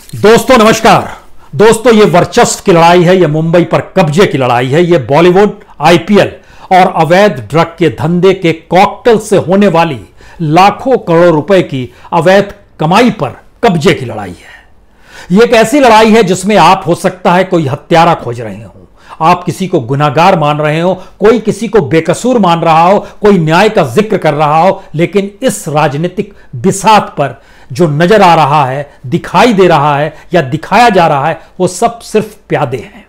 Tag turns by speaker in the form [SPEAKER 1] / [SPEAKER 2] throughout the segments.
[SPEAKER 1] दोस्तों नमस्कार। दोस्तों ये वर्चस्व की लड़ाई है, ये मुंबई पर कब्जे की लड़ाई है, ये बॉलीवुड, आईपीएल और अवैध ड्रग के धंधे के कॉकटेल से होने वाली लाखों करोड़ रुपए की अवैध कमाई पर कब्जे की लड़ाई है। ये एक ऐसी लड़ाई है जिसमें आप हो सकता है कोई हत्यारा खोज रहे हो, आप किसी को गुनाहगार मान रहे हो, कोई किसी को बेकसूर मान रहा हो, कोई न्याय का जिक्र कर रहा हो, लेकिन इस राजनीतिक बिसात पर जो नजर आ रहा है, दिखाई दे रहा है या दिखाया जा रहा है, वो सब सिर्फ प्यादे हैं।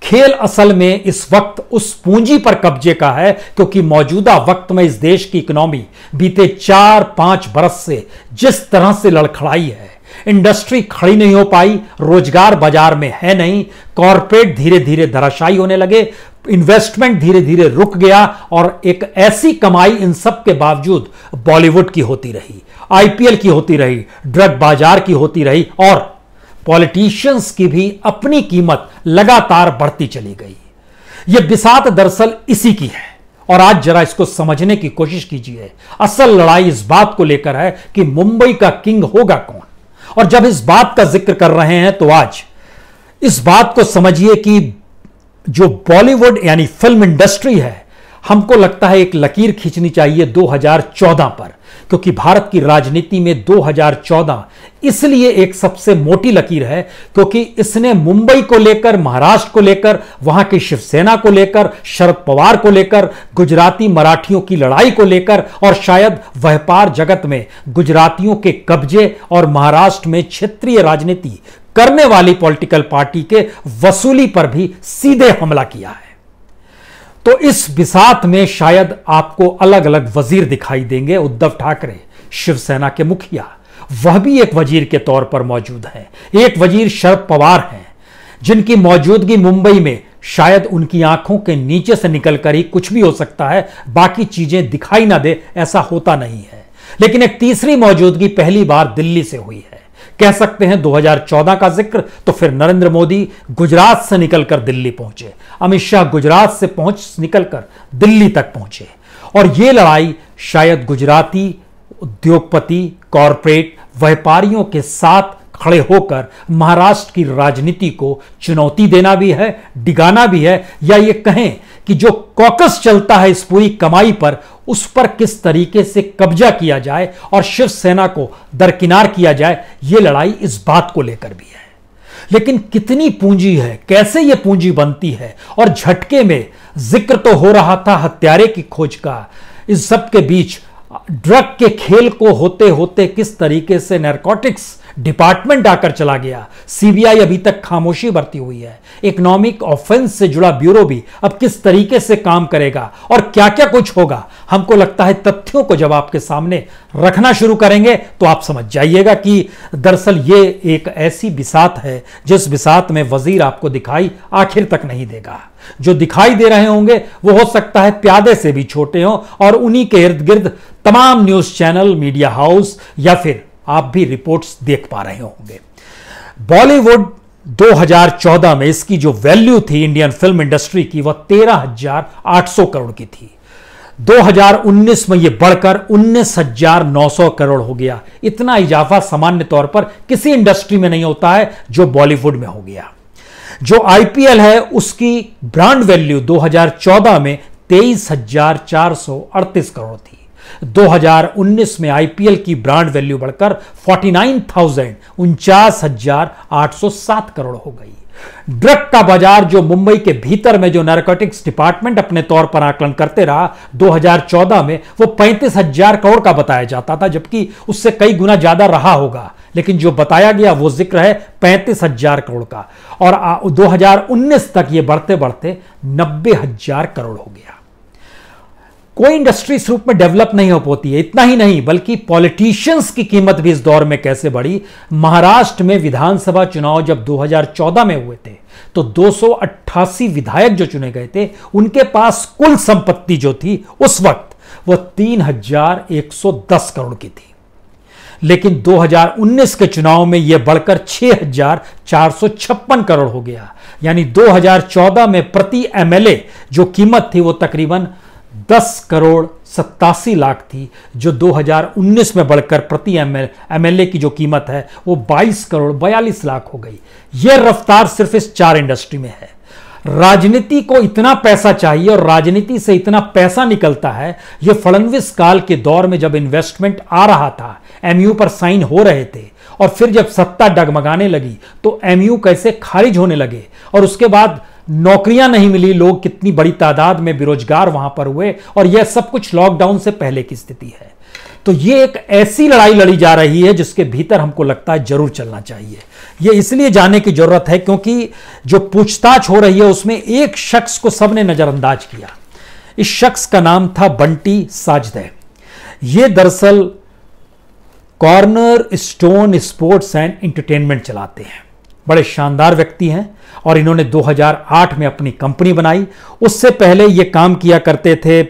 [SPEAKER 1] खेल असल में इस वक्त उस पूंजी पर कब्जे का है क्योंकि मौजूदा वक्त में इस देश की इकोनॉमी बीते 4-5 बरस से जिस तरह से लड़खड़ाई है, इंडस्ट्री खड़ी नहीं हो पाई, रोजगार बाजार में है नहीं, कॉरपोरेट धीरे धीरे धराशायी होने लगे, इन्वेस्टमेंट धीरे धीरे रुक गया और एक ऐसी कमाई इन सब के बावजूद बॉलीवुड की होती रही, आईपीएल की होती रही, ड्रग बाजार की होती रही और पॉलिटिशियंस की भी अपनी कीमत लगातार बढ़ती चली गई। यह बिसात दरअसल इसी की है और आज जरा इसको समझने की कोशिश कीजिए। असल लड़ाई इस बात को लेकर है कि मुंबई का किंग होगा कौन। और जब इस बात का जिक्र कर रहे हैं तो आज इस बात को समझिए कि जो बॉलीवुड यानी फिल्म इंडस्ट्री है, हमको लगता है एक लकीर खींचनी चाहिए 2014 पर, क्योंकि भारत की राजनीति में 2014 इसलिए एक सबसे मोटी लकीर है क्योंकि इसने मुंबई को लेकर, महाराष्ट्र को लेकर, वहां की शिवसेना को लेकर, शरद पवार को लेकर, गुजराती मराठियों की लड़ाई को लेकर और शायद व्यापार जगत में गुजरातियों के कब्जे और महाराष्ट्र में क्षेत्रीय राजनीति करने वाली पॉलिटिकल पार्टी के वसूली पर भी सीधे हमला किया है। तो इस बिसात में शायद आपको अलग अलग वजीर दिखाई देंगे। उद्धव ठाकरे शिवसेना के मुखिया, वह भी एक वजीर के तौर पर मौजूद हैं। एक वजीर शरद पवार हैं जिनकी मौजूदगी मुंबई में शायद उनकी आंखों के नीचे से निकलकर ही कुछ भी हो सकता है, बाकी चीजें दिखाई ना दे, ऐसा होता नहीं है। लेकिन एक तीसरी मौजूदगी पहली बार दिल्ली से हुई है। कह सकते हैं 2014 का जिक्र तो फिर नरेंद्र मोदी गुजरात से निकलकर दिल्ली पहुंचे, अमित शाह गुजरात से निकलकर दिल्ली तक पहुंचे और यह लड़ाई शायद गुजराती उद्योगपति, कॉरपोरेट व्यापारियों के साथ खड़े होकर महाराष्ट्र की राजनीति को चुनौती देना भी है, डिगाना भी है, या ये कहें कि जो कॉकस चलता है इस पूरी कमाई पर, उस पर किस तरीके से कब्जा किया जाए और शिवसेना को दरकिनार किया जाए, ये लड़ाई इस बात को लेकर भी है। लेकिन कितनी पूंजी है, कैसे ये पूंजी बनती है और झटके में जिक्र तो हो रहा था हत्यारे की खोज का, इस सब के बीच ड्रग के खेल को होते होते किस तरीके से नैरकोटिक्स डिपार्टमेंट आकर चला गया। सीबीआई अभी तक खामोशी बरती हुई है। इकोनॉमिक ऑफेंस से जुड़ा ब्यूरो भी अब किस तरीके से काम करेगा और क्या क्या कुछ होगा, हमको लगता है तथ्यों को जब आपके सामने रखना शुरू करेंगे तो आप समझ जाइएगा कि दरअसल ये एक ऐसी बिसात है जिस बिसात में वजीर आपको दिखाई आखिर तक नहीं देगा। जो दिखाई दे रहे होंगे वो हो सकता है प्यादे से भी छोटे हों और उन्हीं के इर्द गिर्द तमाम न्यूज चैनल, मीडिया हाउस या फिर आप भी रिपोर्ट्स देख पा रहे होंगे। बॉलीवुड 2014 में इसकी जो वैल्यू थी इंडियन फिल्म इंडस्ट्री की, वह 13,800 करोड़ की थी। 2019 में यह बढ़कर 19,900 करोड़ हो गया। इतना इजाफा सामान्य तौर पर किसी इंडस्ट्री में नहीं होता है जो बॉलीवुड में हो गया। जो आईपीएल है उसकी ब्रांड वैल्यू 2014 में 23,438 करोड़ थी। 2019 में आईपीएल की ब्रांड वैल्यू बढ़कर 49,807 करोड़ हो गई। ड्रग का बाजार जो मुंबई के भीतर में जो नैरकोटिक्स डिपार्टमेंट अपने तौर पर आकलन करते रहा 2014 में, वो 35,000 करोड़ का बताया जाता था, जबकि उससे कई गुना ज्यादा रहा होगा। लेकिन जो बताया गया वो जिक्र है 35,000 करोड़ का और 2019 तक ये बढ़ते बढ़ते 90,000 करोड़ हो गया। कोई इंडस्ट्री इस रूप में डेवलप नहीं हो पाती है। इतना ही नहीं बल्कि पॉलिटिशियंस की कीमत भी इस दौर में कैसे बढ़ी। महाराष्ट्र में विधानसभा चुनाव जब 2014 में हुए थे तो 288 विधायक जो चुने गए थे, उनके पास कुल संपत्ति जो थी उस वक्त वो 3,110 करोड़ की थी। लेकिन 2019 के चुनाव में यह बढ़कर 6,456 करोड़ हो गया। यानी 2014 में प्रति एमएलए जो कीमत थी वो तकरीबन 10 करोड़ 87 लाख थी, जो 2019 में बढ़कर प्रति एमएलए की जो कीमत है वो 22 करोड़ 42 लाख हो गई। यह रफ्तार सिर्फ इस 4 इंडस्ट्री में है। राजनीति को इतना पैसा चाहिए और राजनीति से इतना पैसा निकलता है। यह फडणवीस काल के दौर में जब इन्वेस्टमेंट आ रहा था, एमयू पर साइन हो रहे थे, और फिर जब सत्ता डगमगाने लगी तो एमयू कैसे खारिज होने लगे, और उसके बाद नौकरियां नहीं मिली, लोग कितनी बड़ी तादाद में बेरोजगार वहां पर हुए, और यह सब कुछ लॉकडाउन से पहले की स्थिति है। तो यह एक ऐसी लड़ाई लड़ी जा रही है जिसके भीतर हमको लगता है जरूर चलना चाहिए। यह इसलिए जाने की जरूरत है क्योंकि जो पूछताछ हो रही है उसमें एक शख्स को सबने नजरअंदाज किया। इस शख्स का नाम था बंटी साजदे। यह दरअसल corner stone sports and entertainment चलाते हैं। बड़े शानदार व्यक्ति हैं और इन्होंने 2008 में अपनी कंपनी बनाई। उससे पहले ये काम किया करते थे,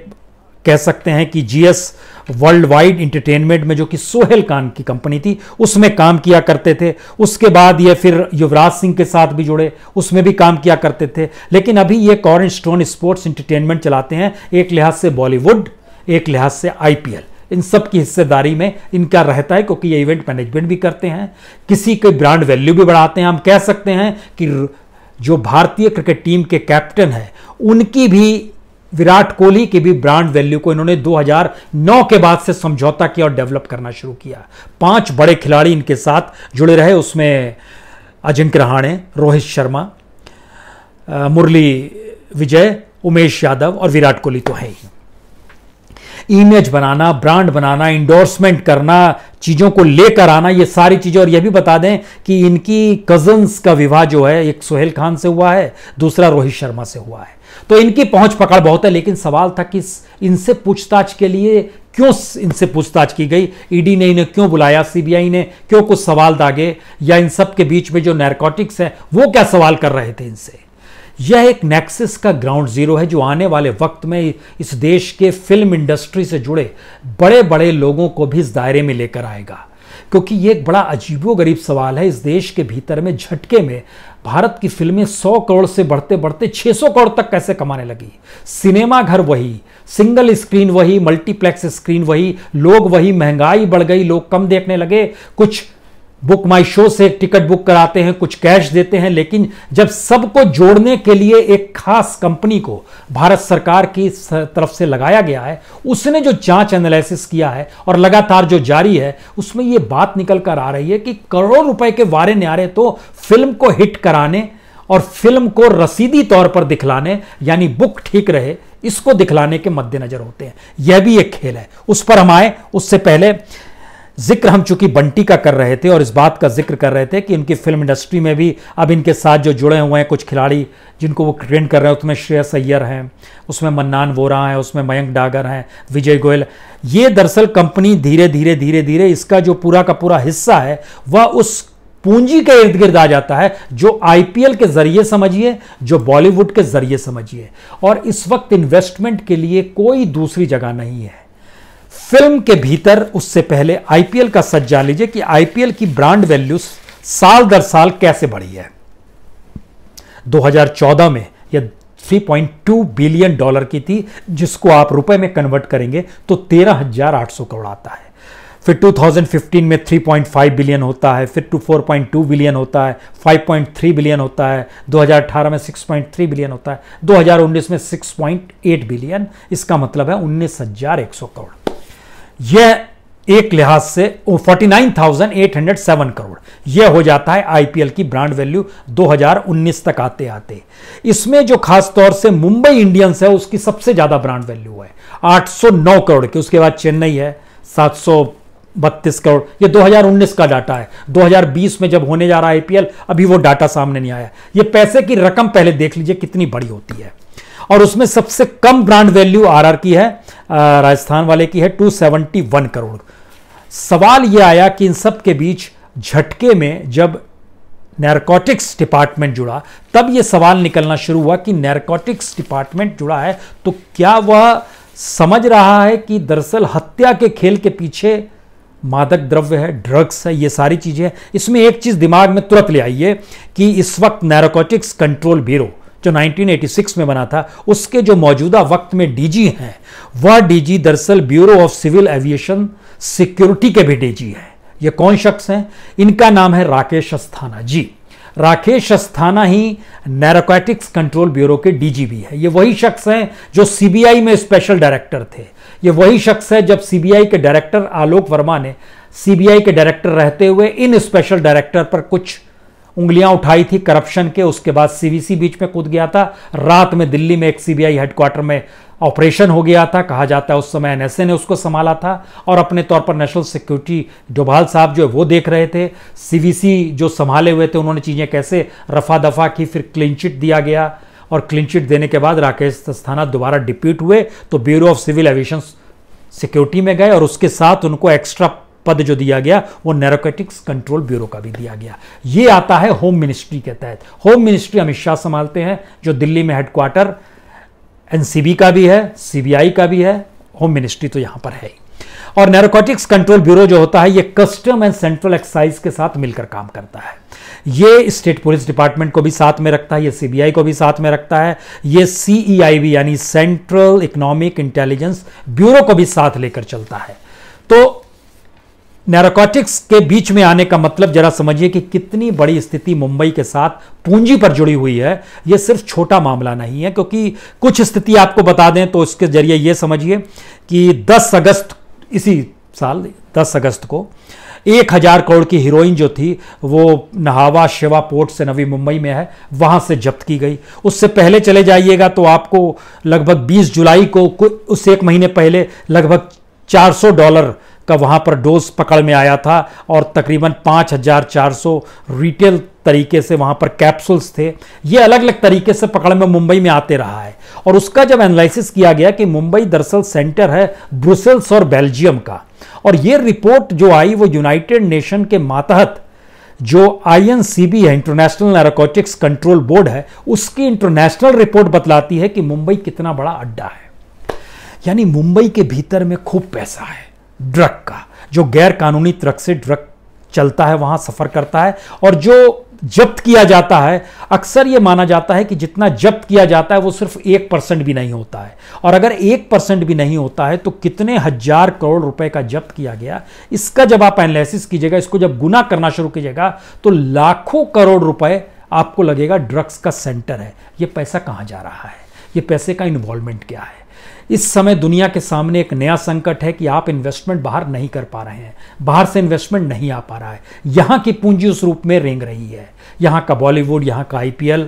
[SPEAKER 1] कह सकते हैं कि जीएस वर्ल्ड वाइड एंटरटेनमेंट में, जो कि सोहेल खान की कंपनी थी, उसमें काम किया करते थे। उसके बाद ये फिर युवराज सिंह के साथ भी जुड़े, उसमें भी काम किया करते थे। लेकिन अभी ये कॉर्नर स्टोन स्पोर्ट्स एंटरटेनमेंट चलाते हैं, एक लिहाज से बॉलीवुड, एक लिहाज से आईपीएल। इन सब की हिस्सेदारी में इनका रहता है, क्योंकि ये इवेंट मैनेजमेंट भी करते हैं, किसी के ब्रांड वैल्यू भी बढ़ाते हैं। हम कह सकते हैं कि जो भारतीय क्रिकेट टीम के कैप्टन हैं, उनकी भी, विराट कोहली की भी ब्रांड वैल्यू को इन्होंने 2009 के बाद से समझौता किया और डेवलप करना शुरू किया। 5 बड़े खिलाड़ी इनके साथ जुड़े रहे, उसमें अजिंक्य रहाणे, रोहित शर्मा, मुरली विजय, उमेश यादव और विराट कोहली तो है ही। इमेज बनाना, ब्रांड बनाना, इंडोर्समेंट करना, चीज़ों को लेकर आना, ये सारी चीज़ें। और ये भी बता दें कि इनकी कजन्स का विवाह जो है, एक सोहेल खान से हुआ है, दूसरा रोहित शर्मा से हुआ है। तो इनकी पहुंच पकड़ बहुत है। लेकिन सवाल था कि इनसे पूछताछ के लिए क्यों इनसे पूछताछ की गई, ईडी ने इन्हें क्यों बुलाया, सीबीआई ने क्यों कुछ सवाल दागे, या इन सब के बीच में जो नैरकोटिक्स है वो क्या सवाल कर रहे थे इनसे। यह एक नेक्सस का ग्राउंड जीरो है जो आने वाले वक्त में इस देश के फिल्म इंडस्ट्री से जुड़े बड़े बड़े लोगों को भी इस दायरे में लेकर आएगा। क्योंकि यह एक बड़ा अजीबोगरीब सवाल है। इस देश के भीतर में झटके में भारत की फिल्में 100 करोड़ से बढ़ते बढ़ते 600 करोड़ तक कैसे कमाने लगी। सिनेमा घर वही, सिंगल स्क्रीन वही, मल्टीप्लेक्स स्क्रीन वही, लोग वही, महंगाई बढ़ गई, लोग कम देखने लगे, कुछ बुक माई शो से टिकट बुक कराते हैं, कुछ कैश देते हैं। लेकिन जब सबको जोड़ने के लिए एक खास कंपनी को भारत सरकार की तरफ से लगाया गया है, उसने जो जांच एनालिसिस किया है और लगातार जो जारी है, उसमें यह बात निकल कर आ रही है कि करोड़ों रुपए के वारे न्यारे तो फिल्म को हिट कराने और फिल्म को रसीदी तौर पर दिखलाने, यानी बुक ठीक रहे, इसको दिखलाने के मद्देनजर होते हैं। यह भी एक खेल है, उस पर हम आए। उससे पहले जिक्र हम चूंकि बंटी का कर रहे थे और इस बात का जिक्र कर रहे थे कि उनकी फिल्म इंडस्ट्री में भी अब इनके साथ जो जुड़े हुए हैं कुछ खिलाड़ी जिनको वो ट्रेन कर रहे हैं, उसमें श्रेयस अय्यर हैं, उसमें मन्नान वोरा हैं, उसमें मयंक डागर हैं, विजय गोयल। ये दरअसल कंपनी धीरे धीरे धीरे धीरे इसका जो पूरा का पूरा हिस्सा है वह उस पूंजी के इर्द गिर्द आ जाता है जो आईपीएल के जरिए समझिए, जो बॉलीवुड के जरिए समझिए। और इस वक्त इन्वेस्टमेंट के लिए कोई दूसरी जगह नहीं है फिल्म के भीतर। उससे पहले आईपीएल का सच जान लीजिए कि आईपीएल की ब्रांड वैल्यू साल दर साल कैसे बढ़ी है। 2014 में यह $3.2 बिलियन की थी, जिसको आप रुपए में कन्वर्ट करेंगे तो 13,800 करोड़ आता है। फिर 2015 में 3.5 बिलियन होता है, फिर 4.2 बिलियन होता है, 5.3 बिलियन होता है, 2018 में 6.3 बिलियन होता है, 2019 में 6.8 बिलियन। इसका मतलब है 19,100 करोड़। यह एक लिहाज से 49,807 करोड़ यह हो जाता है आईपीएल की ब्रांड वैल्यू 2019 तक आते आते। इसमें जो खास तौर से मुंबई इंडियंस है उसकी सबसे ज्यादा ब्रांड वैल्यू है 809 करोड़ की। उसके बाद चेन्नई है 732 करोड़। यह 2019 का डाटा है। 2020 में जब होने जा रहा है आईपीएल, अभी वो डाटा सामने नहीं आया। यह पैसे की रकम पहले देख लीजिए कितनी बड़ी होती है। और उसमें सबसे कम ब्रांड वैल्यू आरआर की है, राजस्थान वाले की है 271 करोड़। सवाल यह आया कि इन सब के बीच झटके में जब नैरकोटिक्स डिपार्टमेंट जुड़ा, तब यह सवाल निकलना शुरू हुआ कि नैरकोटिक्स डिपार्टमेंट जुड़ा है तो क्या वह समझ रहा है कि दरअसल हत्या के खेल के पीछे मादक द्रव्य है, ड्रग्स है, ये सारी चीजें। इसमें एक चीज दिमाग में तुरंत ले आइए कि इस वक्त नैरकोटिक्स कंट्रोल ब्यूरो जो 1986 में बना था, उसके जो मौजूदा वक्त में डीजी हैं, वह डीजी दरअसल bureau of civil aviation security के भी डीजी हैं। ये कौन शख्स हैं? इनका नाम है राकेश अस्थाना जी। राकेश अस्थाना ही नैरोकॉटिक्स कंट्रोल ब्यूरो के डीजी भी है। ये वही शख्स हैं जो सीबीआई में स्पेशल डायरेक्टर थे। ये वही शख्स है जब सीबीआई के डायरेक्टर आलोक वर्मा ने सीबीआई के डायरेक्टर रहते हुए इन स्पेशल डायरेक्टर पर कुछ उंगलियां उठाई थी करप्शन के। उसके बाद सीवीसी बीच में कूद गया था। रात में दिल्ली में एक सीबीआई हेडक्वार्टर में ऑपरेशन हो गया था। कहा जाता है उस समय एनएसए ने उसको संभाला था और अपने तौर पर नेशनल सिक्योरिटी डोभाल साहब जो है वो देख रहे थे। सीवीसी जो संभाले हुए थे उन्होंने चीजें कैसे रफा दफा की, फिर क्लीन चिट दिया गया और क्लीन चिट देने के बाद राकेश अस्थाना दोबारा डिप्यूट हुए तो bureau of civil aviation security में गए और उसके साथ उनको एक्स्ट्रा पद जो दिया गया वो नैरोकॉटिक्स कंट्रोल ब्यूरो का भी दिया गया। ये आता है होम मिनिस्ट्री के तहत। होम मिनिस्ट्री अमित शाह संभालते हैं, जो दिल्ली में हेडक्वार्टर एनसीबी का भी है, सीबीआई का भी है, होम मिनिस्ट्री तो यहां पर है ही। और नैरोकॉटिक्स कंट्रोल ब्यूरो जो होता है ये कस्टम एंड सेंट्रल एक्साइज के साथ मिलकर काम करता है। ये स्टेट पुलिस डिपार्टमेंट को भी साथ में रखता है, ये सीबीआई को भी साथ में रखता है, ये सीईआईबी यानी सेंट्रल इकोनॉमिक इंटेलिजेंस ब्यूरो को भी साथ लेकर चलता है। तो नैरोकॉटिक्स के बीच में आने का मतलब जरा समझिए कि कितनी बड़ी स्थिति मुंबई के साथ पूंजी पर जुड़ी हुई है। यह सिर्फ छोटा मामला नहीं है, क्योंकि कुछ स्थिति आपको बता दें तो इसके जरिए यह समझिए कि 10 अगस्त इसी साल 10 अगस्त को 1000 करोड़ की हीरोइन जो थी वो नहावा शेवा पोर्ट से नवी मुंबई में है, वहां से जब्त की गई। उससे पहले चले जाइएगा तो आपको लगभग 20 जुलाई को उससे एक महीने पहले लगभग $400 का वहां पर डोज पकड़ में आया था और तकरीबन 5400 रिटेल तरीके से वहां पर कैप्सूल्स थे। ये अलग अलग तरीके से पकड़ में मुंबई में आते रहा है। और उसका जब एनालिसिस किया गया कि मुंबई दरअसल सेंटर है ब्रुसेल्स और बेल्जियम का, और ये रिपोर्ट जो आई वो यूनाइटेड नेशन के मातहत जो INCB है, इंटरनेशनल नैरोकॉटिक्स कंट्रोल बोर्ड है, उसकी इंटरनेशनल रिपोर्ट बतलाती है कि मुंबई कितना बड़ा अड्डा है। यानी मुंबई के भीतर में खूब पैसा है ड्रग का, जो गैर कानूनी ट्रक से ड्रग चलता है वहां सफर करता है। और जो जब्त किया जाता है, अक्सर यह माना जाता है कि जितना जब्त किया जाता है वो सिर्फ 1% भी नहीं होता है। और अगर 1% भी नहीं होता है तो कितने हजार करोड़ रुपए का जब्त किया गया, इसका जब आप एनालिसिस कीजिएगा, इसको जब गुना करना शुरू कीजिएगा तो लाखों करोड़ रुपए आपको लगेगा ड्रग्स का सेंटर है। ये पैसा कहां जा रहा है, ये पैसे का इन्वॉल्वमेंट क्या है। इस समय दुनिया के सामने एक नया संकट है कि आप इन्वेस्टमेंट बाहर नहीं कर पा रहे हैं, बाहर से इन्वेस्टमेंट नहीं आ पा रहा है। यहां की पूंजी उस रूप में रेंग रही है। यहां का बॉलीवुड, यहां का IPL,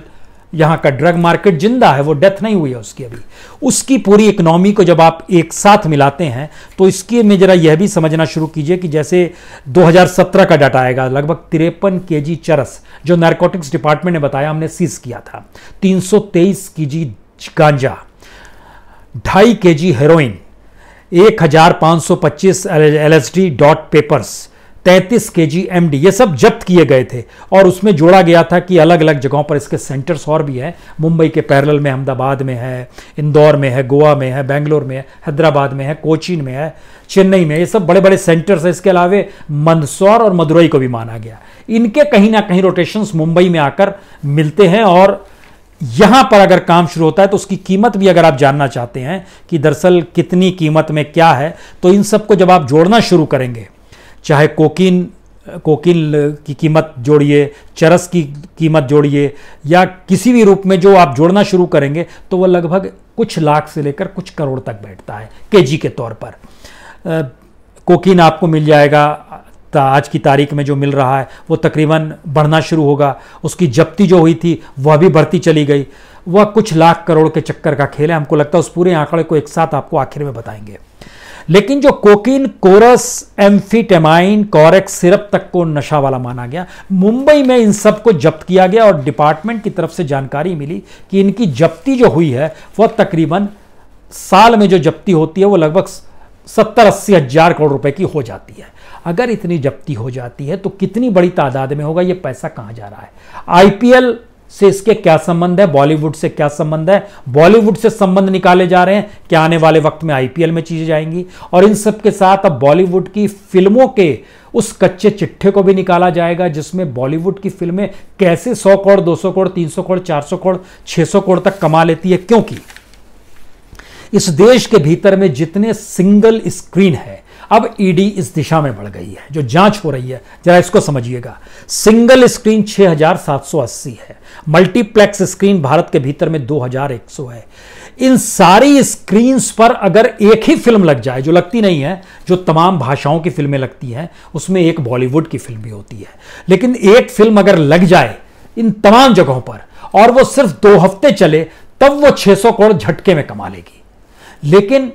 [SPEAKER 1] यहां का ड्रग मार्केट जिंदा है, वो डेथ नहीं हुई है उसकी अभी। उसकी पूरी इकोनॉमी को जब आप एक साथ मिलाते हैं तो इसके में जरा यह भी समझना शुरू कीजिए कि जैसे 2017 का डाटा आएगा, लगभग 53 kg चरस जो नारकोटिक्स डिपार्टमेंट ने बताया हमने सीज किया था, 323 kg गांजा, 2.5 kg heroin, 1525 LSD dot papers, 33 kg MD, ये सब जब्त किए गए थे। और उसमें जोड़ा गया था कि अलग अलग जगहों पर इसके सेंटर्स और भी हैं। मुंबई के पैरेलल में अहमदाबाद में है, इंदौर में है, गोवा में है, बेंगलोर में है, हैदराबाद में है, कोचीन में है, चेन्नई में, ये सब बड़े बड़े सेंटर्स हैं। इसके अलावा मंदसौर और मदुरई को भी माना गया। इनके कहीं ना कहीं रोटेशंस मुंबई में आकर मिलते हैं। और यहां पर अगर काम शुरू होता है तो उसकी कीमत भी अगर आप जानना चाहते हैं कि दरअसल कितनी कीमत में क्या है, तो इन सबको जब आप जोड़ना शुरू करेंगे, चाहे कोकीन की कीमत जोड़िए, चरस की कीमत जोड़िए, या किसी भी रूप में जो आप जोड़ना शुरू करेंगे तो वह लगभग कुछ लाख से लेकर कुछ करोड़ तक बैठता है केजी के तौर पर। कोकीन आपको मिल जाएगा, आज की तारीख में जो मिल रहा है वो तकरीबन बढ़ना शुरू होगा। उसकी जब्ती जो हुई थी वह भी बढ़ती चली गई। वह कुछ लाख करोड़ के चक्कर का खेल है। हमको लगता है उस पूरे आंकड़े को एक साथ आपको आखिर में बताएंगे। लेकिन जो कोकीन, कोरस, एम्फीटेमाइन, कॉरेक्स सिरप तक को नशा वाला माना गया, मुंबई में इन सब को जब्त किया गया। और डिपार्टमेंट की तरफ से जानकारी मिली कि इनकी जब्ती जो हुई है वह तकरीबन साल में जो जब्ती होती है वो लगभग 70-80 हजार करोड़ रुपए की हो जाती है। अगर इतनी जब्ती हो जाती है तो कितनी बड़ी तादाद में होगा, ये पैसा कहां जा रहा है। IPL से इसके क्या संबंध है, बॉलीवुड से क्या संबंध है, बॉलीवुड से संबंध निकाले जा रहे हैं, क्या आने वाले वक्त में आईपीएल में चीजें जाएंगी, और इन सब के साथ अब बॉलीवुड की फिल्मों के उस कच्चे चिट्ठे को भी निकाला जाएगा जिसमें बॉलीवुड की फिल्में कैसे 100 करोड़, 200 करोड़, 300 करोड़, 400 करोड़, 600 करोड़ तक कमा लेती है। क्योंकि इस देश के भीतर में जितने सिंगल स्क्रीन है, अब ईडी इस दिशा में बढ़ गई है, जो जांच हो रही है, जरा इसको समझिएगा। सिंगल स्क्रीन 6780 है, मल्टीप्लेक्स स्क्रीन भारत के भीतर में 2100 है। इन सारी स्क्रीन्स पर अगर एक ही फिल्म लग जाए, जो लगती नहीं है, जो तमाम भाषाओं की फिल्में लगती हैं, उसमें एक बॉलीवुड की फिल्म भी होती है, लेकिन एक फिल्म अगर लग जाए इन तमाम जगहों पर और वो सिर्फ 2 हफ्ते चले, तब वो 600 करोड़ झटके में कमा लेगी। लेकिन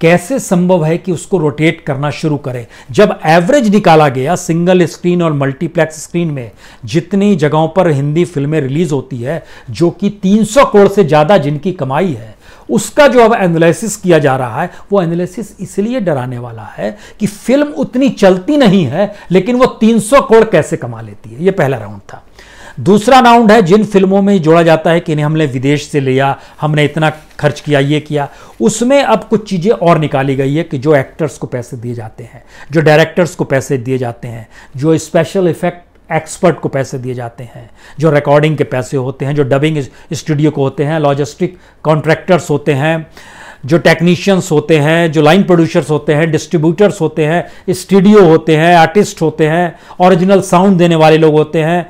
[SPEAKER 1] कैसे संभव है कि उसको रोटेट करना शुरू करें, जब एवरेज निकाला गया सिंगल स्क्रीन और मल्टीप्लेक्स स्क्रीन में जितनी जगहों पर हिंदी फिल्में रिलीज होती है, जो कि 300 करोड़ से ज्यादा जिनकी कमाई है, उसका जो अब एनालिसिस किया जा रहा है, वो एनालिसिस इसलिए डराने वाला है कि फिल्म उतनी चलती नहीं है, लेकिन वो 300 करोड़ कैसे कमा लेती है। ये पहला राउंड था। दूसरा राउंड है जिन फिल्मों में जोड़ा जाता है कि इन्हें हमने विदेश से लिया, हमने इतना खर्च किया, ये किया, उसमें अब कुछ चीज़ें और निकाली गई है कि जो एक्टर्स को पैसे दिए जाते हैं, जो डायरेक्टर्स को पैसे दिए जाते हैं, जो स्पेशल इफेक्ट एक्सपर्ट को पैसे दिए जाते हैं, जो रिकॉर्डिंग के पैसे होते हैं, जो डबिंग स्टूडियो को होते हैं, लॉजिस्टिक कॉन्ट्रैक्टर्स होते हैं, जो टेक्नीशियंस होते हैं, जो लाइन प्रोड्यूसर्स होते हैं, डिस्ट्रीब्यूटर्स होते हैं, स्टूडियो होते हैं, आर्टिस्ट होते हैं, ओरिजिनल साउंड देने वाले लोग होते हैं,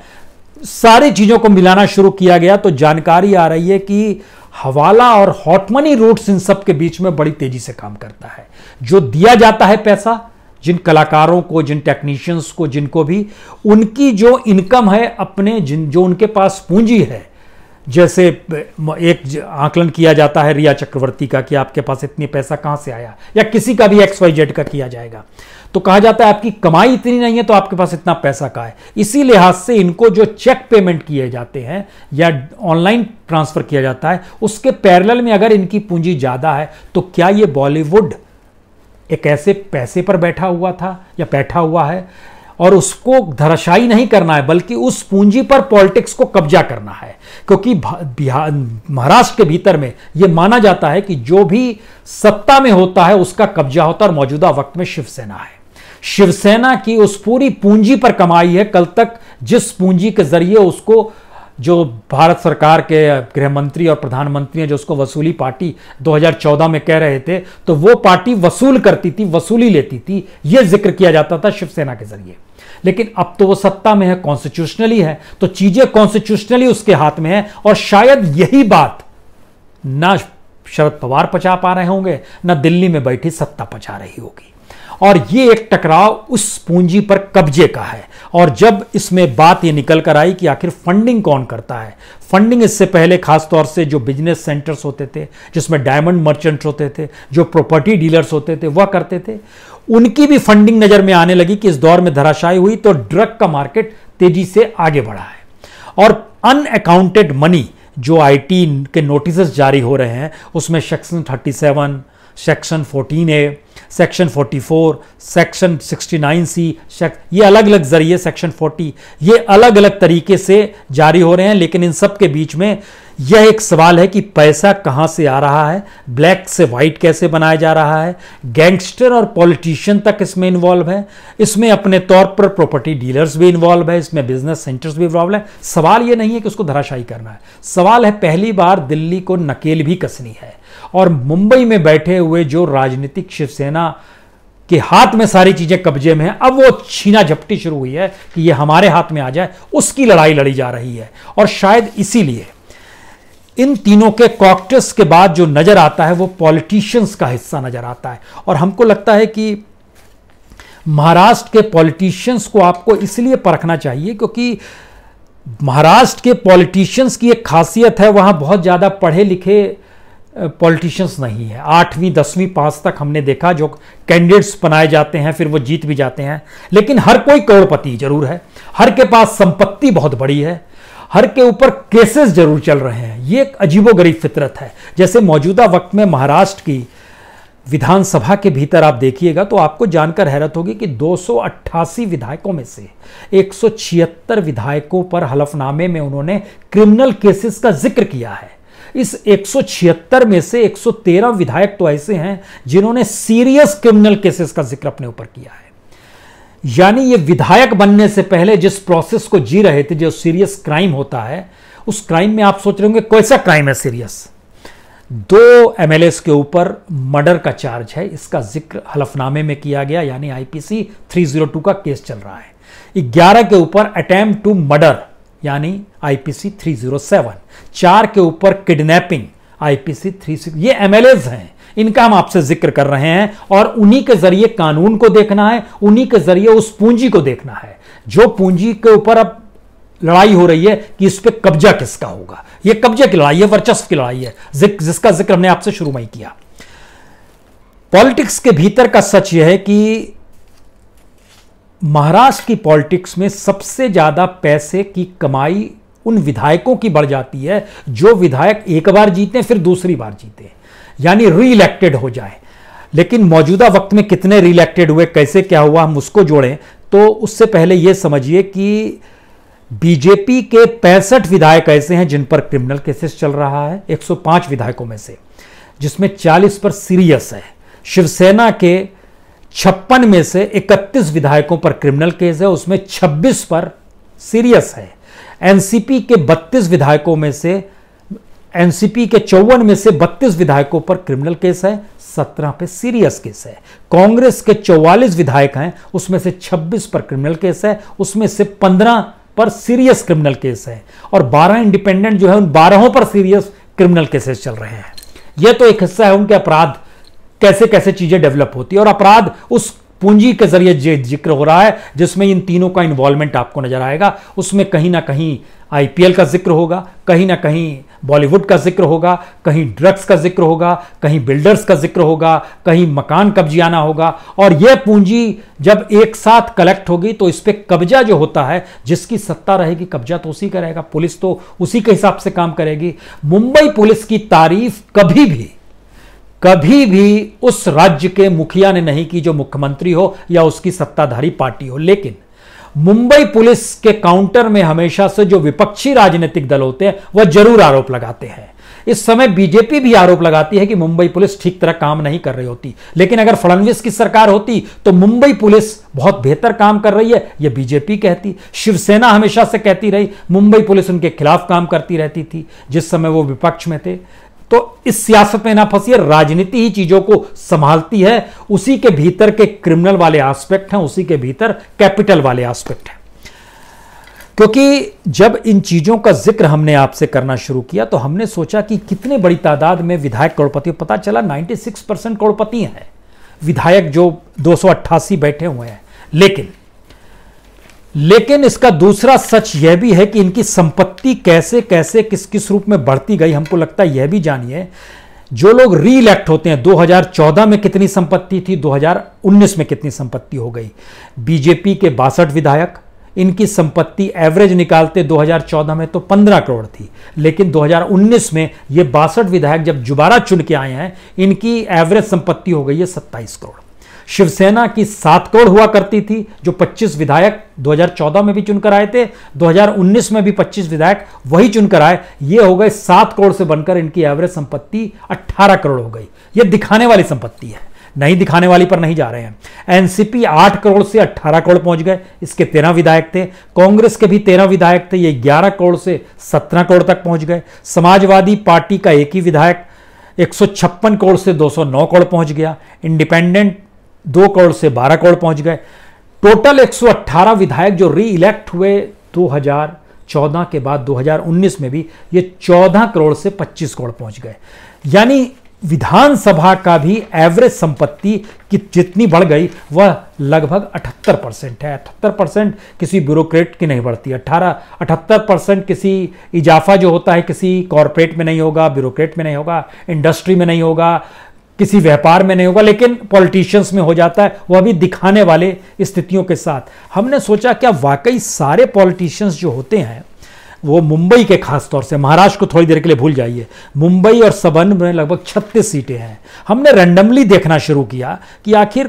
[SPEAKER 1] सारी चीजों को मिलाना शुरू किया गया तो जानकारी आ रही है कि हवाला और हॉट मनी रूट्स इन सब के बीच में बड़ी तेजी से काम करता है। जो दिया जाता है पैसा जिन कलाकारों को, जिन टेक्नीशियंस को, जिनको भी, उनकी जो इनकम है अपने जो उनके पास पूंजी है, जैसे एक आकलन किया जाता है रिया चक्रवर्ती का कि आपके पास इतनी पैसा कहां से आया, या किसी का भी XYZ का किया जाएगा, तो कहा जाता है आपकी कमाई इतनी नहीं है तो आपके पास इतना पैसा कहां है। इसी लिहाज से इनको जो चेक पेमेंट किए जाते हैं या ऑनलाइन ट्रांसफर किया जाता है, उसके पैरेलल में अगर इनकी पूंजी ज्यादा है, तो क्या ये बॉलीवुड एक ऐसे पैसे पर बैठा हुआ था या बैठा हुआ है, और उसको धराशायी नहीं करना है, बल्कि उस पूंजी पर पॉलिटिक्स को कब्जा करना है। क्योंकि बिहार, महाराष्ट्र के भीतर में यह माना जाता है कि जो भी सत्ता में होता है उसका कब्जा होता है, और मौजूदा वक्त में शिवसेना है। शिवसेना की उस पूरी पूंजी पर कमाई है। कल तक जिस पूंजी के जरिए उसको, जो भारत सरकार के गृह मंत्री और प्रधानमंत्री हैं जो उसको वसूली पार्टी 2014 में कह रहे थे, तो वो पार्टी वसूल करती थी, वसूली लेती थी, यह जिक्र किया जाता था शिवसेना के जरिए। लेकिन अब तो वो सत्ता में है, कॉन्स्टिट्यूशनली है, तो चीजें कॉन्स्टिट्यूशनली उसके हाथ में है, और शायद यही बात ना शरद पवार पचा पा रहे होंगे, ना दिल्ली में बैठी सत्ता पचा रही होगी। और ये एक टकराव उस पूंजी पर कब्जे का है। और जब इसमें बात ये निकल कर आई कि आखिर फंडिंग कौन करता है, फंडिंग इससे पहले खासतौर से जो बिजनेस सेंटर्स होते थे, जिसमें डायमंड मर्चेंट्स होते थे, जो प्रॉपर्टी डीलर्स होते थे, वह करते थे, उनकी भी फंडिंग नजर में आने लगी कि इस दौर में धराशायी हुई तो ड्रग का मार्केट तेजी से आगे बढ़ा है। और अनअकाउंटेड मनी जो आईटी के नोटिस जारी हो रहे हैं, उसमें section 37, section 14A, section 44, section 69C, ये अलग अलग जरिए, सेक्शन 40, ये अलग अलग तरीके से जारी हो रहे हैं। लेकिन इन सब के बीच में यह एक सवाल है कि पैसा कहां से आ रहा है, ब्लैक से व्हाइट कैसे बनाया जा रहा है, गैंगस्टर और पॉलिटिशियन तक इसमें इन्वॉल्व है, इसमें अपने तौर पर प्रॉपर्टी डीलर्स भी इन्वॉल्व है, इसमें बिजनेस सेंटर्स भी इन्वॉल्व है। सवाल यह नहीं है कि उसको धराशायी करना है, सवाल है पहली बार दिल्ली को नकेल भी कसनी है। और मुंबई में बैठे हुए जो राजनीतिक शिवसेना के हाथ में सारी चीजें कब्जे में है, अब वो छीना झपटी शुरू हुई है कि ये हमारे हाथ में आ जाए, उसकी लड़ाई लड़ी जा रही है। और शायद इसीलिए इन तीनों के कॉकटेल्स के बाद जो नजर आता है वो पॉलिटिशियंस का हिस्सा नजर आता है। और हमको लगता है कि महाराष्ट्र के पॉलिटिशियंस को आपको इसलिए परखना चाहिए क्योंकि महाराष्ट्र के पॉलिटिशियंस की एक खासियत है, वहां बहुत ज्यादा पढ़े लिखे पॉलिटिशियंस नहीं है। 8वीं 10वीं पास तक हमने देखा जो कैंडिडेट्स बनाए जाते हैं, फिर वो जीत भी जाते हैं, लेकिन हर कोई करोड़पति जरूर है, हर के पास संपत्ति बहुत बड़ी है, हर के ऊपर केसेस जरूर चल रहे हैं। ये एक अजीबोगरीब फितरत है। जैसे मौजूदा वक्त में महाराष्ट्र की विधानसभा के भीतर आप देखिएगा तो आपको जानकर हैरत होगी कि 288 विधायकों में से 176 विधायकों पर हलफनामे में उन्होंने क्रिमिनल केसेस का जिक्र किया है। इस 176 में से 113 विधायक तो ऐसे हैं जिन्होंने सीरियस क्रिमिनल केसेस का जिक्र अपने ऊपर किया है। यानी ये विधायक बनने से पहले जिस प्रोसेस को जी रहे थे, जो सीरियस क्राइम होता है, उस क्राइम में आप सोच रहे होंगे कैसा क्राइम है सीरियस। 2 एमएलएस के ऊपर मर्डर का चार्ज है, इसका जिक्र हलफनामे में किया गया, यानी आईपीसी 302 का केस चल रहा है। 11 के ऊपर अटेम्प्ट टू मर्डर यानी आईपीसी 307, 4 के ऊपर किडनैपिंग आईपीसी 36। ये एमएलएस हैं, इनका हम आपसे जिक्र कर रहे हैं और उन्हीं के जरिए कानून को देखना है, उन्हीं के जरिए उस पूंजी को देखना है जो पूंजी के ऊपर अब लड़ाई हो रही है कि इस पे कब्जा किसका होगा। यह कब्जे की लड़ाई है, वर्चस्व की लड़ाई है, जिसका जिक्र हमने आपसे शुरू में ही किया। पॉलिटिक्स के भीतर का सच यह है कि महाराष्ट्र की पॉलिटिक्स में सबसे ज्यादा पैसे की कमाई उन विधायकों की बढ़ जाती है जो विधायक एक बार जीते फिर दूसरी बार जीते, यानी री इलेक्टेड हो जाए। लेकिन मौजूदा वक्त में कितने री इलेक्टेड हुए, कैसे क्या हुआ, हम उसको जोड़ें तो उससे पहले यह समझिए कि बीजेपी के 65 विधायक ऐसे हैं जिन पर क्रिमिनल केसेस चल रहा है, 105 विधायकों में से, जिसमें 40 पर सीरियस है। शिवसेना के 56 में से 31 विधायकों पर क्रिमिनल केस है, उसमें 26 पर सीरियस है। एनसीपी के 32 विधायकों में से, एनसीपी के 54 में से 32 विधायकों पर क्रिमिनल केस है, 17 पे सीरियस केस है। कांग्रेस के 44 विधायक हैं, उसमें से 26 पर क्रिमिनल केस है, उसमें से 15 पर सीरियस क्रिमिनल केस है, और 12 इंडिपेंडेंट जो है उन 12 पर सीरियस क्रिमिनल केसेस चल रहे हैं। यह तो एक हिस्सा है उनके अपराध, कैसे कैसे चीजें डेवलप होती है, और अपराध उस पूंजी के जरिए जिक्र हो रहा है जिसमें इन तीनों का इन्वॉल्वमेंट आपको नजर आएगा। उसमें कहीं ना कहीं आईपीएल का जिक्र होगा, कहीं ना कहीं बॉलीवुड का जिक्र होगा, कहीं ड्रग्स का जिक्र होगा, कहीं बिल्डर्स का जिक्र होगा, कहीं मकान कब्जियाना होगा। और यह पूंजी जब एक साथ कलेक्ट होगी तो इस पर कब्जा जो होता है, जिसकी सत्ता रहेगी कब्जा तो उसी का रहेगा, पुलिस तो उसी के हिसाब से काम करेगी। मुंबई पुलिस की तारीफ कभी भी उस राज्य के मुखिया ने नहीं की जो मुख्यमंत्री हो या उसकी सत्ताधारी पार्टी हो, लेकिन मुंबई पुलिस के काउंटर में हमेशा से जो विपक्षी राजनीतिक दल होते हैं वह जरूर आरोप लगाते हैं। इस समय बीजेपी भी आरोप लगाती है कि मुंबई पुलिस ठीक तरह काम नहीं कर रही होती, लेकिन अगर फडणवीस की सरकार होती तो मुंबई पुलिस बहुत बेहतर काम कर रही है, यह बीजेपी कहती। शिवसेना हमेशा से कहती रही मुंबई पुलिस उनके खिलाफ काम करती रहती थी जिस समय वो विपक्ष में थे। तो इस सियासत में ना फंसिए, राजनीति ही चीजों को संभालती है, उसी के भीतर के क्रिमिनल वाले एस्पेक्ट हैं, उसी के भीतर कैपिटल वाले एस्पेक्ट हैं। क्योंकि जब इन चीजों का जिक्र हमने आपसे करना शुरू किया तो हमने सोचा कि कितने बड़ी तादाद में विधायक करोड़पति, पता चला 96% करोड़पति हैं विधायक जो 288 बैठे हुए हैं। लेकिन इसका दूसरा सच यह भी है कि इनकी संपत्ति कैसे कैसे किस किस रूप में बढ़ती गई। हमको लगता है यह भी जानिए, जो लोग री इलेक्ट होते हैं 2014 में कितनी संपत्ति थी, 2019 में कितनी संपत्ति हो गई। बीजेपी के 62 विधायक, इनकी संपत्ति एवरेज निकालते 2014 में तो 15 करोड़ थी, लेकिन 2019 में ये 62 विधायक जब दोबारा चुन के आए हैं, इनकी एवरेज संपत्ति हो गई है 27 करोड़। शिवसेना की 7 करोड़ हुआ करती थी, जो 25 विधायक 2014 में भी चुनकर आए थे, 2019 में भी 25 विधायक वही चुनकर आए, ये हो गए 7 करोड़ से बनकर इनकी एवरेज संपत्ति 18 करोड़ हो गई। ये दिखाने वाली संपत्ति है, नहीं दिखाने वाली पर नहीं जा रहे हैं। एनसीपी 8 करोड़ से 18 करोड़ पहुंच गए, इसके 13 विधायक थे। कांग्रेस के भी 13 विधायक थे, ये 11 करोड़ से 17 करोड़ तक पहुंच गए। समाजवादी पार्टी का एक ही विधायक 156 करोड़ से 209 करोड़ पहुंच गया। इंडिपेंडेंट 2 करोड़ से 12 करोड़ पहुंच गए। टोटल 118 विधायक जो री इलेक्ट हुए 2014 के बाद 2019 में भी, ये 14 करोड़ से 25 करोड़ पहुंच गए। यानी विधानसभा का भी एवरेज संपत्ति की जितनी बढ़ गई वह लगभग 78% है। 78% किसी ब्यूरोक्रेट की नहीं बढ़ती, 78% किसी इजाफा जो होता है किसी कॉरपोरेट में नहीं होगा, ब्यूरोक्रेट में नहीं होगा, इंडस्ट्री में नहीं होगा, किसी व्यापार में नहीं होगा, लेकिन पॉलिटिशियंस में हो जाता है, वह भी दिखाने वाले स्थितियों के साथ। हमने सोचा क्या वाकई सारे पॉलिटिशियंस जो होते हैं वो मुंबई के खास तौर से, महाराष्ट्र को थोड़ी देर के लिए भूल जाइए, मुंबई और सबन में लगभग 36 सीटें हैं। हमने रैंडमली देखना शुरू किया कि आखिर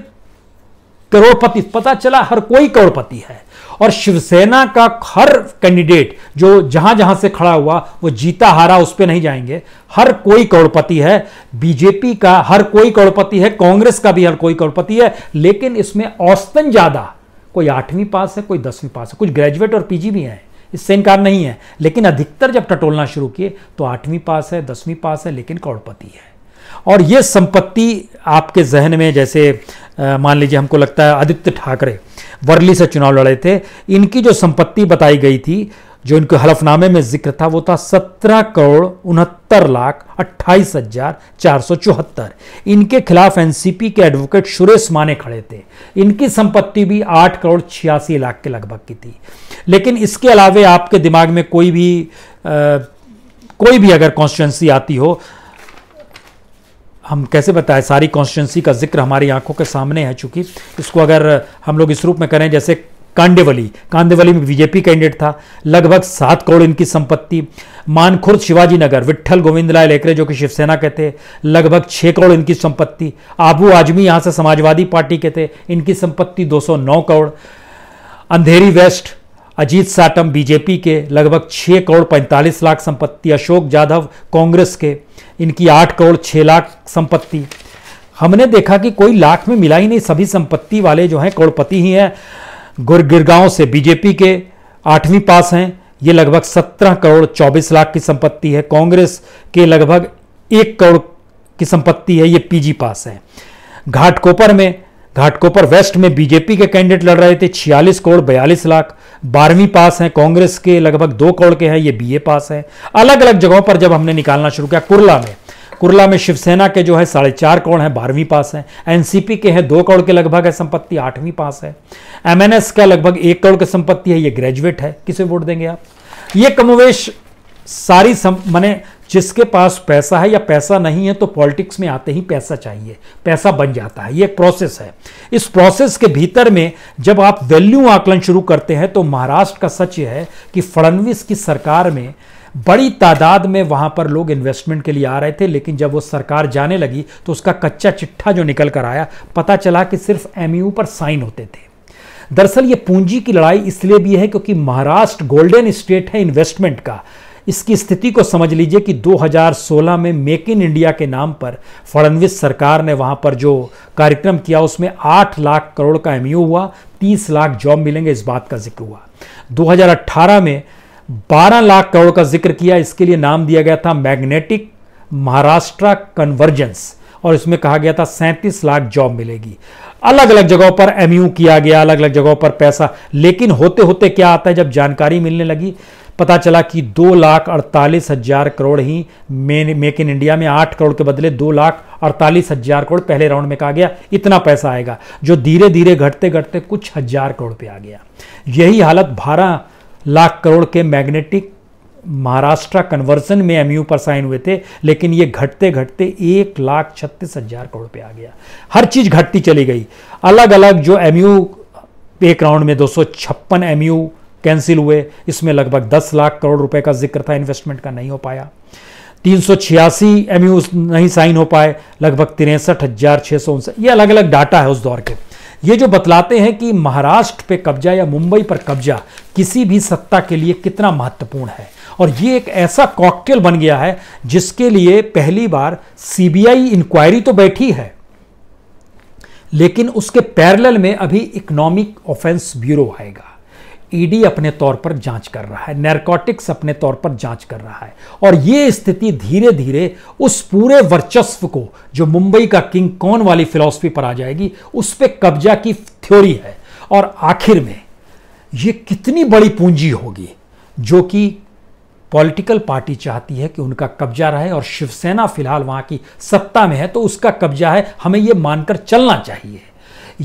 [SPEAKER 1] करोड़पति, पता चला हर कोई करोड़पति है, और शिवसेना का हर कैंडिडेट जो जहां जहां से खड़ा हुआ वो जीता हारा उस पे नहीं जाएंगे, हर कोई करोड़पति है। बीजेपी का हर कोई करोड़पति है, कांग्रेस का भी हर कोई करोड़पति है, लेकिन इसमें औसतन ज्यादा, कोई 8वीं पास है, कोई 10वीं पास है, कुछ ग्रेजुएट और पीजी भी हैं, इससे इनकार नहीं है, लेकिन अधिकतर जब टटोलना शुरू किए तो 8वीं पास है, 10वीं पास है, लेकिन करोड़पति है। और ये संपत्ति आपके जहन में, जैसे मान लीजिए हमको लगता है आदित्य ठाकरे वर्ली से चुनाव लड़े थे, इनकी जो संपत्ति बताई गई थी, जो इनके हलफनामे में जिक्र था, वो था 17,69,28,474। इनके खिलाफ एनसीपी के एडवोकेट सुरेश माने खड़े थे, इनकी संपत्ति भी 8,86,00,000 के लगभग की थी। लेकिन इसके अलावे आपके दिमाग में कोई भी अगर कॉन्स्टिट्यूंसी आती हो, हम कैसे बताएं, सारी कॉन्स्टिट्यूंसी का जिक्र हमारी आंखों के सामने है, चूंकि इसको अगर हम लोग इस रूप में करें, जैसे कांदेवली में बीजेपी कैंडिडेट था, लगभग 7 करोड़ इनकी संपत्ति। मानखुर्द शिवाजी नगर विट्ठल गोविंदलाल एकरे जो कि शिवसेना के थे, लगभग 6 करोड़ इनकी संपत्ति। आबू आजमी यहां से समाजवादी पार्टी के थे, इनकी संपत्ति 209 करोड़। अंधेरी वेस्ट अजीत साटम बीजेपी के, लगभग 6 करोड़ 45 लाख संपत्ति। अशोक जाधव कांग्रेस के, इनकी 8 करोड़ 6 लाख संपत्ति। हमने देखा कि कोई लाख में मिला ही नहीं, सभी संपत्ति वाले जो हैं करोड़पति ही हैं। गिरगांव से बीजेपी के 8वीं पास हैं, ये लगभग 17 करोड़ 24 लाख की संपत्ति है। कांग्रेस के लगभग 1 करोड़ की संपत्ति है, ये पीजी पास है। घाटकोपर वेस्ट में बीजेपी के कैंडिडेट लड़ रहे थे, 46 करोड़ 42 लाख। 12वीं पास है कांग्रेस के, लगभग 2 करोड़ के हैं, ये बीए पास है। अलग अलग जगहों पर जब हमने निकालना शुरू किया, कुर्ला में शिवसेना के जो है 4.5 करोड़ है, 12वीं पास है। एनसीपी के हैं 2 करोड़ के लगभग है संपत्ति, 8वीं पास है। एमएनएस का लगभग 1 करोड़ की संपत्ति है, ये ग्रेजुएट है। किसे वोट देंगे आप? ये कमोवेश सारी माने जिसके पास पैसा है या पैसा नहीं है, तो पॉलिटिक्स में आते ही पैसा चाहिए, पैसा बन जाता है, ये एक प्रोसेस है। इस प्रोसेस के भीतर में जब आप वैल्यू आकलन शुरू करते हैं, तो महाराष्ट्र का सच यह है कि फडणवीस की सरकार में बड़ी तादाद में वहां पर लोग इन्वेस्टमेंट के लिए आ रहे थे, लेकिन जब वो सरकार जाने लगी तो उसका कच्चा चिट्ठा जो निकल कर आया, पता चला कि सिर्फ एमयू पर साइन होते थे। दरअसल ये पूंजी की लड़ाई इसलिए भी है क्योंकि महाराष्ट्र गोल्डन स्टेट है इन्वेस्टमेंट का। इसकी स्थिति को समझ लीजिए कि 2016 में मेक इन इंडिया के नाम पर फडणवीस सरकार ने वहां पर जो कार्यक्रम किया, उसमें 8 लाख करोड़ का एमयू हुआ, 30 लाख जॉब मिलेंगे, इस बात का जिक्र हुआ। 2018 में 12 लाख करोड़ का जिक्र किया, इसके लिए नाम दिया गया था मैग्नेटिक महाराष्ट्र कन्वर्जेंस, और इसमें कहा गया था 37 लाख जॉब मिलेगी। अलग अलग जगहों पर एमयू किया गया, अलग अलग जगहों पर पैसा, लेकिन होते होते क्या आता है, जब जानकारी मिलने लगी पता चला कि 2,48,000 करोड़ ही मेक इन इंडिया में 8 करोड़ के बदले 2,48,000 करोड़ पहले राउंड में कहा गया, इतना पैसा आएगा, जो धीरे धीरे घटते घटते कुछ हजार करोड़ पे आ गया। यही हालत 12 लाख करोड़ के मैग्नेटिक महाराष्ट्र कन्वर्जन में एमयू पर साइन हुए थे, लेकिन ये घटते घटते 1,36,000 करोड़ पे आ गया। हर चीज घटती चली गई। अलग अलग जो एमयू, एक राउंड में 256 एमयू कैंसिल हुए, इसमें लगभग 10 लाख करोड़ रुपए का जिक्र था इन्वेस्टमेंट का, नहीं हो पाया। 386 एमयू नहीं साइन हो पाए, लगभग 63,659। ये अलग अलग डाटा है उस दौर के। ये जो बतलाते हैं कि महाराष्ट्र पे कब्जा या मुंबई पर कब्जा किसी भी सत्ता के लिए कितना महत्वपूर्ण है, और ये एक ऐसा कॉकटेल बन गया है जिसके लिए पहली बार सीबीआई इंक्वायरी तो बैठी है, लेकिन उसके पैरेलल में अभी इकोनॉमिक ऑफेंस ब्यूरो आएगा। ईडी अपने तौर पर जांच कर रहा है, नैरकोटिक्स अपने तौर पर जांच कर रहा है, और यह स्थिति धीरे धीरे उस पूरे वर्चस्व को जो मुंबई का किंग कौन वाली फिलॉसफी पर आ जाएगी, उस पे कब्जा की थ्योरी है। और आखिर में यह कितनी बड़ी पूंजी होगी जो कि पॉलिटिकल पार्टी चाहती है कि उनका कब्जा रहे, और शिवसेना फिलहाल वहां की सत्ता में है तो उसका कब्जा है, हमें यह मानकर चलना चाहिए।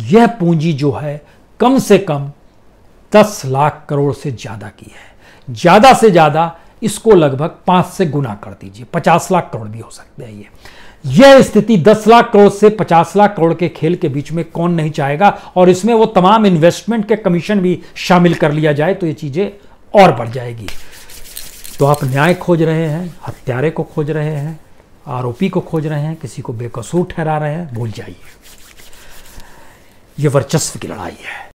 [SPEAKER 1] यह पूंजी जो है कम से कम 10 लाख करोड़ से ज्यादा की है, ज्यादा से ज्यादा इसको लगभग 5 से गुना कर दीजिए, 50 लाख करोड़ भी हो सकते हैं। यह स्थिति 10 लाख करोड़ से 50 लाख करोड़ के खेल के बीच में कौन नहीं चाहेगा, और इसमें वो तमाम इन्वेस्टमेंट के कमीशन भी शामिल कर लिया जाए तो ये चीजें और बढ़ जाएगी। तो आप न्याय खोज रहे हैं, हत्यारे को खोज रहे हैं, आरोपी को खोज रहे हैं, किसी को बेकसूर ठहरा रहे हैं, भूल जाइए। ये वर्चस्व की लड़ाई है।